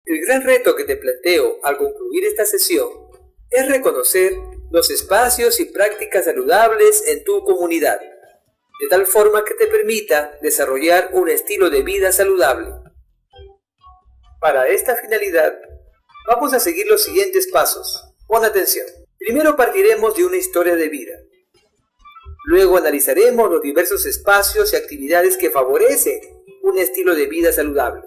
El gran reto que te planteo al concluir esta sesión es reconocer los espacios y prácticas saludables en tu comunidad, de tal forma que te permita desarrollar un estilo de vida saludable. Para esta finalidad, vamos a seguir los siguientes pasos. Pon atención. Primero partiremos de una historia de vida. Luego analizaremos los diversos espacios y actividades que favorecen un estilo de vida saludable.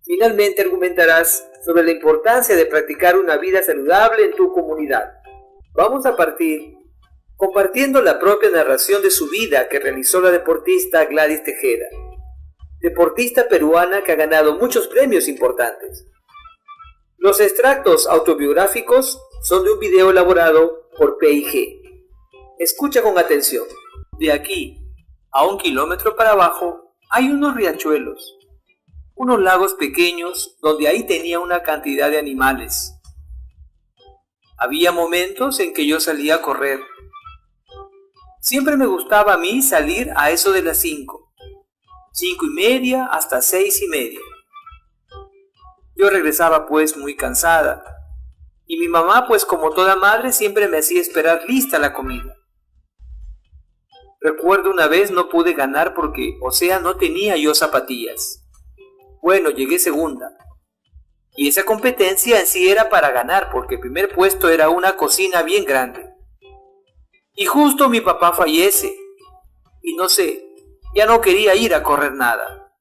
Finalmente argumentarás sobre la importancia de practicar una vida saludable en tu comunidad. Vamos a partir compartiendo la propia narración de su vida que realizó la deportista Gladys Tejeda, deportista peruana que ha ganado muchos premios importantes. Los extractos autobiográficos son de un video elaborado por P&G. Escucha con atención. De aquí a 1 kilómetro para abajo hay unos riachuelos, unos lagos pequeños donde ahí tenía una cantidad de animales. Había momentos en que yo salía a correr. Siempre me gustaba a mí salir a eso de las 5:30 hasta 6:30. Yo regresaba pues muy cansada y mi mamá pues como toda madre siempre me hacía esperar lista la comida. Recuerdo una vez no pude ganar porque, no tenía yo zapatillas. Bueno, llegué segunda. Y esa competencia en sí era para ganar porque el primer puesto era una cocina bien grande. Y justo mi papá fallece. Y ya no quería ir a correr nada.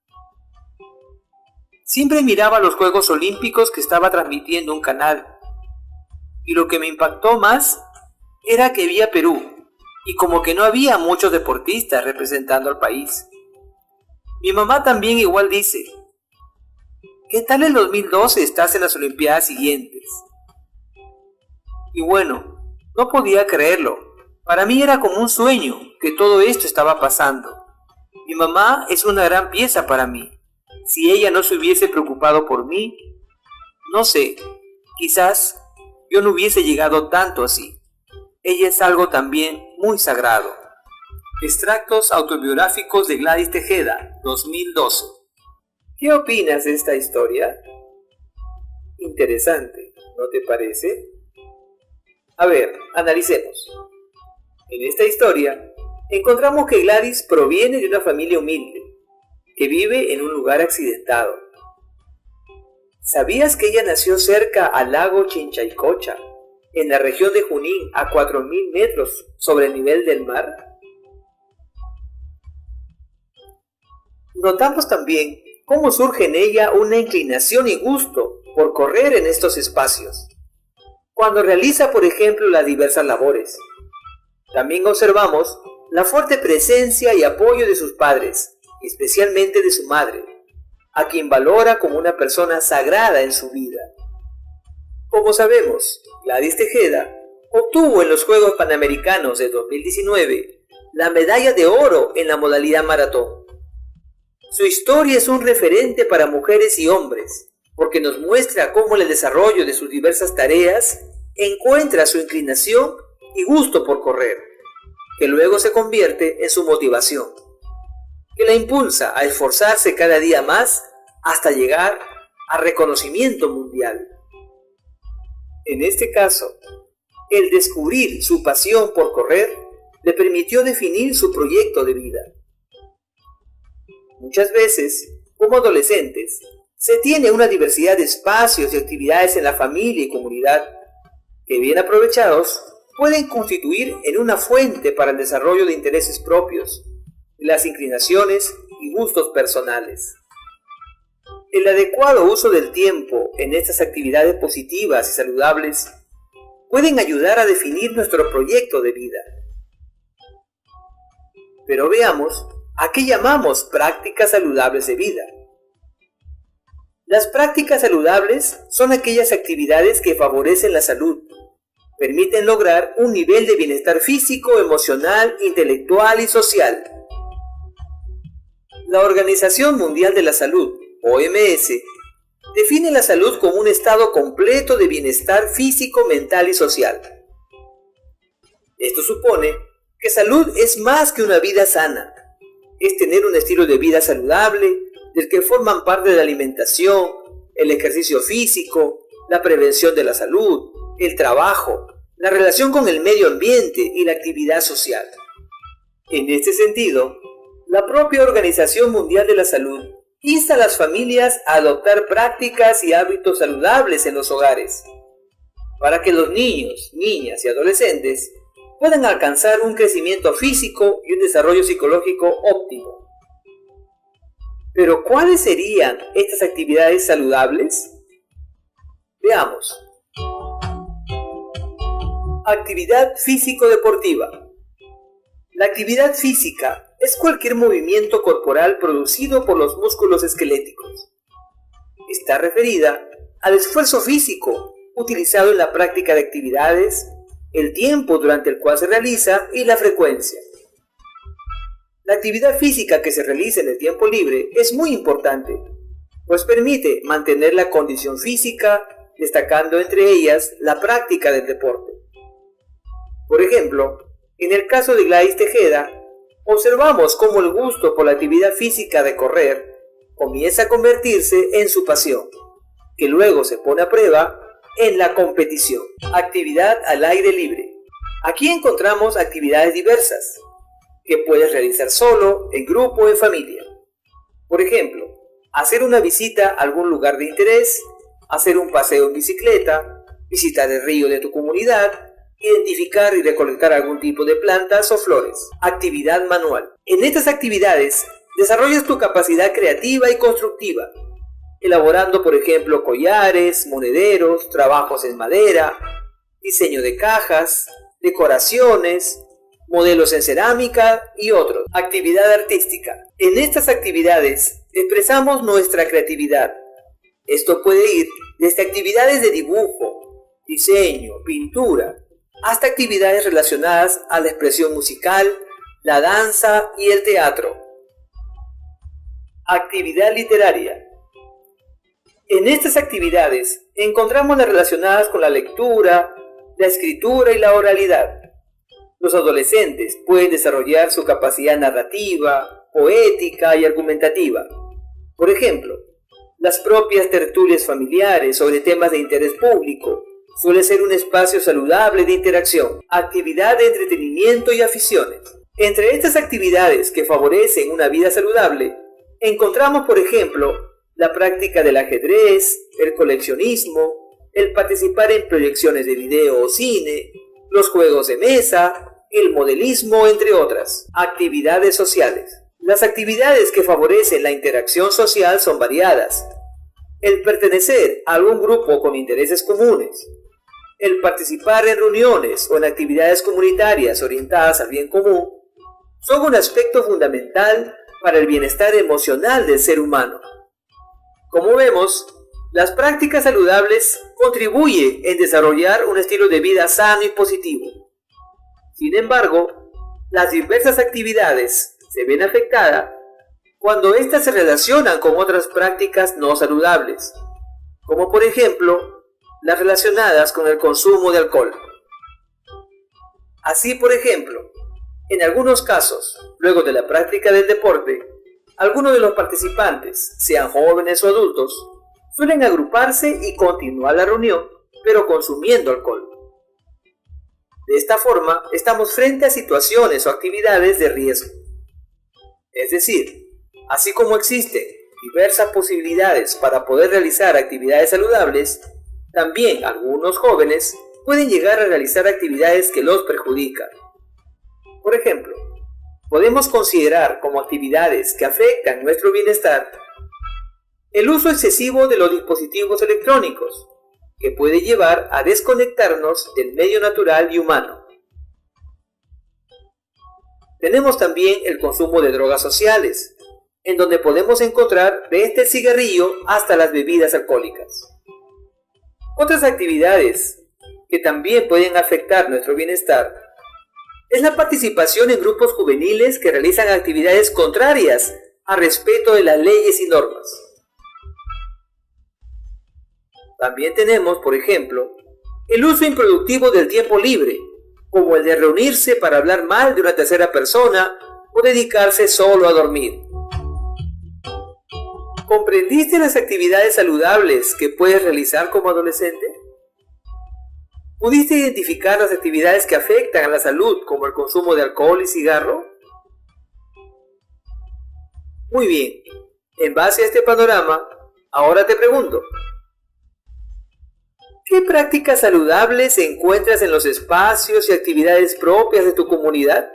Siempre miraba los Juegos Olímpicos que estaba transmitiendo un canal. Y lo que me impactó más era que vi a Perú. Y como que no había muchos deportistas representando al país. Mi mamá también igual dice: ¿qué tal el 2012 estás en las Olimpiadas siguientes? Y bueno, no podía creerlo. Para mí era como un sueño que todo esto estaba pasando. Mi mamá es una gran pieza para mí. Si ella no se hubiese preocupado por mí, quizás yo no hubiese llegado tanto así. Ella es algo también muy sagrado. Extractos autobiográficos de Gladys Tejeda, 2012. ¿Qué opinas de esta historia? Interesante, ¿no te parece? A ver, analicemos. En esta historia, encontramos que Gladys proviene de una familia humilde, que vive en un lugar accidentado. ¿Sabías que ella nació cerca al lago Chinchaycocha, en la región de Junín, a 4.000 metros sobre el nivel del mar? Notamos también cómo surge en ella una inclinación y gusto por correr en estos espacios, cuando realiza, por ejemplo, las diversas labores. También observamos la fuerte presencia y apoyo de sus padres, especialmente de su madre, a quien valora como una persona sagrada en su vida. Como sabemos, Gladys Tejeda obtuvo en los Juegos Panamericanos de 2019 la medalla de oro en la modalidad maratón. Su historia es un referente para mujeres y hombres, porque nos muestra cómo en el desarrollo de sus diversas tareas encuentra su inclinación y gusto por correr, que luego se convierte en su motivación, que la impulsa a esforzarse cada día más hasta llegar a reconocimiento mundial. En este caso, el descubrir su pasión por correr le permitió definir su proyecto de vida. Muchas veces, como adolescentes, se tiene una diversidad de espacios y actividades en la familia y comunidad que, bien aprovechados, pueden constituir en una fuente para el desarrollo de intereses propios, las inclinaciones y gustos personales. El adecuado uso del tiempo en estas actividades positivas y saludables pueden ayudar a definir nuestro proyecto de vida. Pero veamos a qué llamamos prácticas saludables de vida. Las prácticas saludables son aquellas actividades que favorecen la salud, permiten lograr un nivel de bienestar físico, emocional, intelectual y social. La Organización Mundial de la Salud, OMS, define la salud como un estado completo de bienestar físico, mental y social. Esto supone que salud es más que una vida sana, es tener un estilo de vida saludable del que forman parte de la alimentación, el ejercicio físico, la prevención de la salud, el trabajo, la relación con el medio ambiente y la actividad social. En este sentido, la propia Organización Mundial de la Salud insta a las familias a adoptar prácticas y hábitos saludables en los hogares, para que los niños, niñas y adolescentes puedan alcanzar un crecimiento físico y un desarrollo psicológico óptimo. Pero, ¿cuáles serían estas actividades saludables? Veamos. Actividad físico-deportiva. La actividad física es cualquier movimiento corporal producido por los músculos esqueléticos. Está referida al esfuerzo físico utilizado en la práctica de actividades, el tiempo durante el cual se realiza y la frecuencia. La actividad física que se realiza en el tiempo libre es muy importante, pues permite mantener la condición física, destacando entre ellas la práctica del deporte. Por ejemplo, en el caso de Gladys Tejeda, observamos cómo el gusto por la actividad física de correr comienza a convertirse en su pasión, que luego se pone a prueba en la competición. Actividad al aire libre. Aquí encontramos actividades diversas, que puedes realizar solo, en grupo o en familia. Por ejemplo, hacer una visita a algún lugar de interés, hacer un paseo en bicicleta, visitar el río de tu comunidad, identificar y recolectar algún tipo de plantas o flores. Actividad manual. En estas actividades, desarrollas tu capacidad creativa y constructiva, elaborando, por ejemplo, collares, monederos, trabajos en madera, diseño de cajas, decoraciones, modelos en cerámica y otros. Actividad artística. En estas actividades expresamos nuestra creatividad. Esto puede ir desde actividades de dibujo, diseño, pintura, hasta actividades relacionadas a la expresión musical, la danza y el teatro. Actividad literaria. En estas actividades encontramos las relacionadas con la lectura, la escritura y la oralidad. Los adolescentes pueden desarrollar su capacidad narrativa, poética y argumentativa. Por ejemplo, las propias tertulias familiares sobre temas de interés público suele ser un espacio saludable de interacción, actividad de entretenimiento y aficiones. Entre estas actividades que favorecen una vida saludable, encontramos, por ejemplo, la práctica del ajedrez, el coleccionismo, el participar en proyecciones de video o cine, los juegos de mesa, el modelismo, entre otras. Actividades sociales. Las actividades que favorecen la interacción social son variadas. El pertenecer a algún grupo con intereses comunes, el participar en reuniones o en actividades comunitarias orientadas al bien común, son un aspecto fundamental para el bienestar emocional del ser humano. Como vemos, las prácticas saludables contribuyen en desarrollar un estilo de vida sano y positivo. Sin embargo, las diversas actividades se ven afectadas cuando éstas se relacionan con otras prácticas no saludables, como por ejemplo, las relacionadas con el consumo de alcohol. Así, por ejemplo, en algunos casos, luego de la práctica del deporte, algunos de los participantes, sean jóvenes o adultos, suelen agruparse y continuar la reunión, pero consumiendo alcohol. De esta forma, estamos frente a situaciones o actividades de riesgo. Es decir, así como existen diversas posibilidades para poder realizar actividades saludables, también algunos jóvenes pueden llegar a realizar actividades que los perjudican. Por ejemplo, podemos considerar como actividades que afectan nuestro bienestar el uso excesivo de los dispositivos electrónicos, que puede llevar a desconectarnos del medio natural y humano. Tenemos también el consumo de drogas sociales, en donde podemos encontrar desde el cigarrillo hasta las bebidas alcohólicas. Otras actividades que también pueden afectar nuestro bienestar es la participación en grupos juveniles que realizan actividades contrarias al respeto de las leyes y normas. También tenemos, por ejemplo, el uso improductivo del tiempo libre, como el de reunirse para hablar mal de una tercera persona o dedicarse solo a dormir. ¿Comprendiste las actividades saludables que puedes realizar como adolescente? ¿Pudiste identificar las actividades que afectan a la salud, como el consumo de alcohol y cigarro? Muy bien. En base a este panorama, ahora te pregunto, ¿qué prácticas saludables encuentras en los espacios y actividades propias de tu comunidad?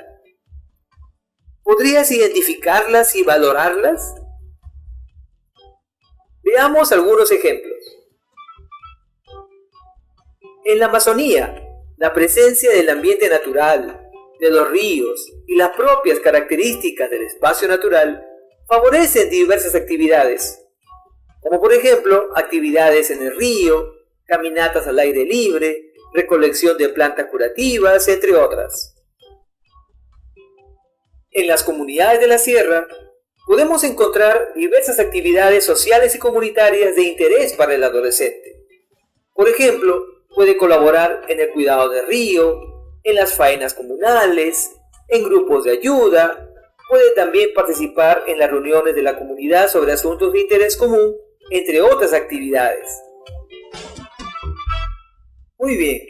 ¿Podrías identificarlas y valorarlas? Veamos algunos ejemplos. En la Amazonía, la presencia del ambiente natural, de los ríos y las propias características del espacio natural favorecen diversas actividades, como por ejemplo actividades en el río, caminatas al aire libre, recolección de plantas curativas, entre otras. En las comunidades de la sierra, podemos encontrar diversas actividades sociales y comunitarias de interés para el adolescente. Por ejemplo, puede colaborar en el cuidado del río, en las faenas comunales, en grupos de ayuda, puede también participar en las reuniones de la comunidad sobre asuntos de interés común, entre otras actividades. Muy bien,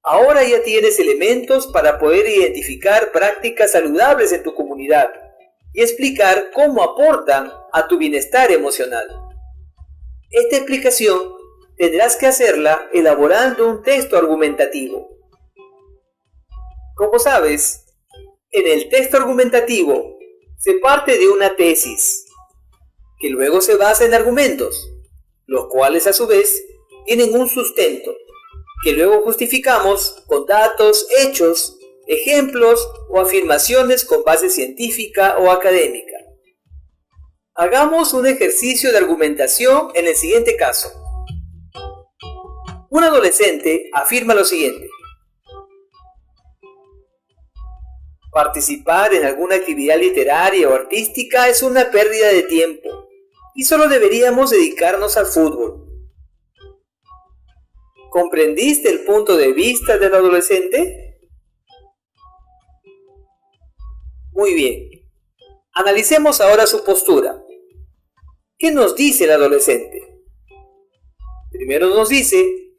ahora ya tienes elementos para poder identificar prácticas saludables en tu comunidad y explicar cómo aportan a tu bienestar emocional. Esta explicación tendrás que hacerla elaborando un texto argumentativo. Como sabes, en el texto argumentativo se parte de una tesis, que luego se basa en argumentos, los cuales a su vez tienen un sustento, que luego justificamos con datos, hechos, ejemplos o afirmaciones con base científica o académica. Hagamos un ejercicio de argumentación en el siguiente caso. Un adolescente afirma lo siguiente: participar en alguna actividad literaria o artística es una pérdida de tiempo y solo deberíamos dedicarnos al fútbol. ¿Comprendiste el punto de vista del adolescente? Muy bien. Analicemos ahora su postura. ¿Qué nos dice el adolescente? Primero nos dice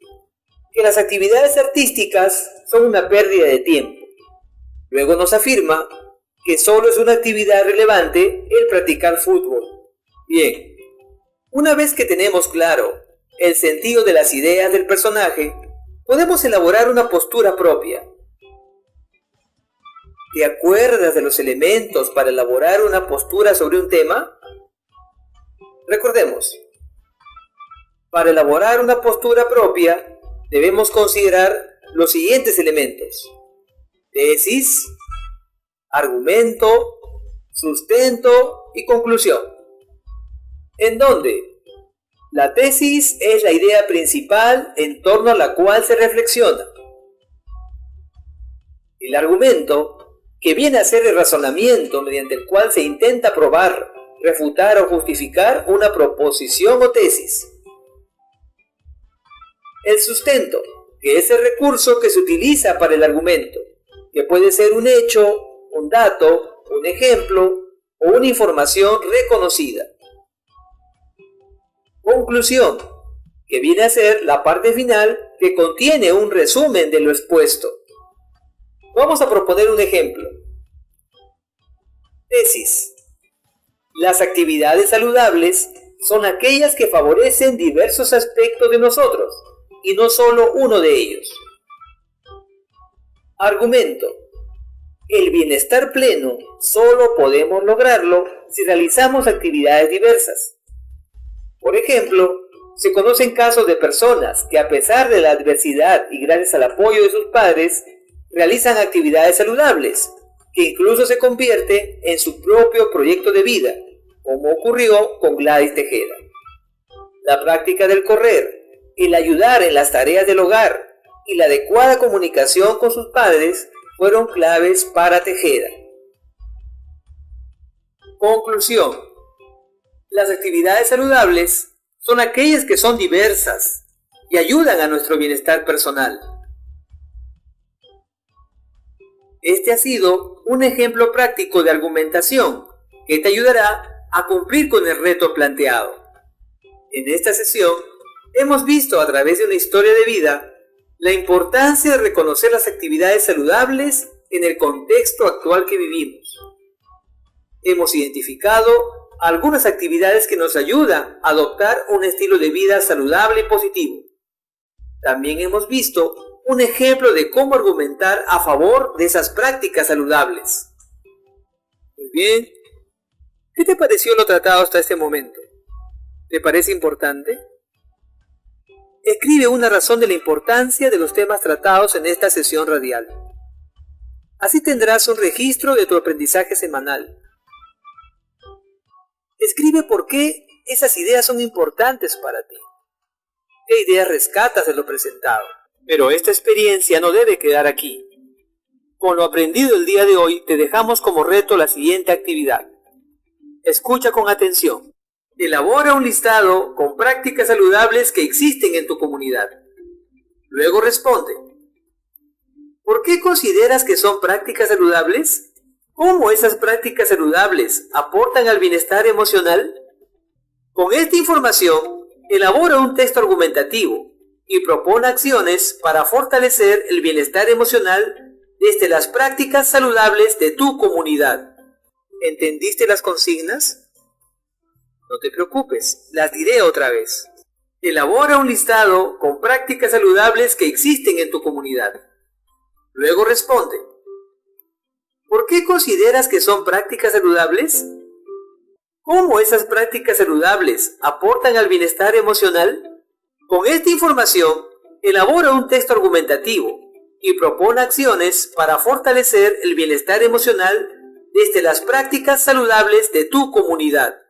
que las actividades artísticas son una pérdida de tiempo. Luego nos afirma que solo es una actividad relevante el practicar fútbol. Bien, una vez que tenemos claro el sentido de las ideas del personaje, podemos elaborar una postura propia. ¿Te acuerdas de los elementos para elaborar una postura sobre un tema? Recordemos, para elaborar una postura propia debemos considerar los siguientes elementos: tesis, argumento, sustento y conclusión. ¿En dónde? La tesis es la idea principal en torno a la cual se reflexiona. El argumento, que viene a ser el razonamiento mediante el cual se intenta probar, refutar o justificar una proposición o tesis. El sustento, que es el recurso que se utiliza para el argumento, que puede ser un hecho, un dato, un ejemplo o una información reconocida. Conclusión, que viene a ser la parte final que contiene un resumen de lo expuesto. Vamos a proponer un ejemplo. Tesis. Las actividades saludables son aquellas que favorecen diversos aspectos de nosotros, y no solo uno de ellos. Argumento. El bienestar pleno solo podemos lograrlo si realizamos actividades diversas. Por ejemplo, se conocen casos de personas que a pesar de la adversidad y gracias al apoyo de sus padres, realizan actividades saludables, que incluso se convierte en su propio proyecto de vida, como ocurrió con Gladys Tejeda. La práctica del correr, el ayudar en las tareas del hogar y la adecuada comunicación con sus padres fueron claves para Tejeda. Conclusión. Las actividades saludables son aquellas que son diversas y ayudan a nuestro bienestar personal. Este ha sido un ejemplo práctico de argumentación que te ayudará a cumplir con el reto planteado. En esta sesión, hemos visto a través de una historia de vida la importancia de reconocer las actividades saludables en el contexto actual que vivimos. Hemos identificado algunas actividades que nos ayudan a adoptar un estilo de vida saludable y positivo. También hemos visto un ejemplo de cómo argumentar a favor de esas prácticas saludables. Muy bien. ¿Qué te pareció lo tratado hasta este momento? ¿Te parece importante? Escribe una razón de la importancia de los temas tratados en esta sesión radial. Así tendrás un registro de tu aprendizaje semanal. Escribe por qué esas ideas son importantes para ti. ¿Qué ideas rescatas de lo presentado? Pero esta experiencia no debe quedar aquí. Con lo aprendido el día de hoy, te dejamos como reto la siguiente actividad. Escucha con atención. Elabora un listado con prácticas saludables que existen en tu comunidad. Luego responde. ¿Por qué consideras que son prácticas saludables? ¿Cómo esas prácticas saludables aportan al bienestar emocional? Con esta información, elabora un texto argumentativo y propone acciones para fortalecer el bienestar emocional desde las prácticas saludables de tu comunidad. ¿Entendiste las consignas? No te preocupes, las diré otra vez. Elabora un listado con prácticas saludables que existen en tu comunidad. Luego responde. ¿Por qué consideras que son prácticas saludables? ¿Cómo esas prácticas saludables aportan al bienestar emocional? Con esta información, elabora un texto argumentativo y propone acciones para fortalecer el bienestar emocional desde las prácticas saludables de tu comunidad.